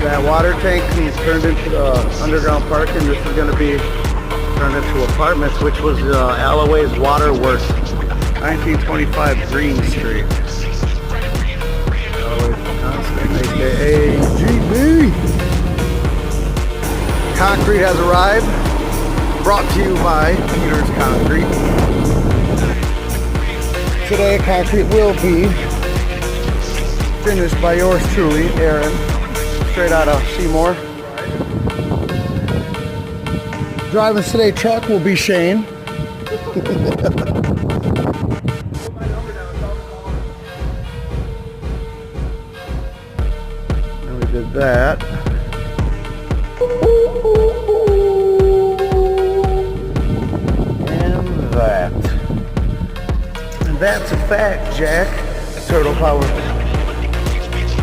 That water tank is turned into underground parking. This is going to be turned into apartments, which was Alloway's Water Works, 1925 Green Street. Alloway's Constant, aka GB. Concrete has arrived. Brought to you by Peters Concrete. Today, concrete will be finished by yours truly, Aaron, straight out of Seymour. Driving today truck will be Shane. And we did that. And that. And that's a fact, Jack. Turtle Power.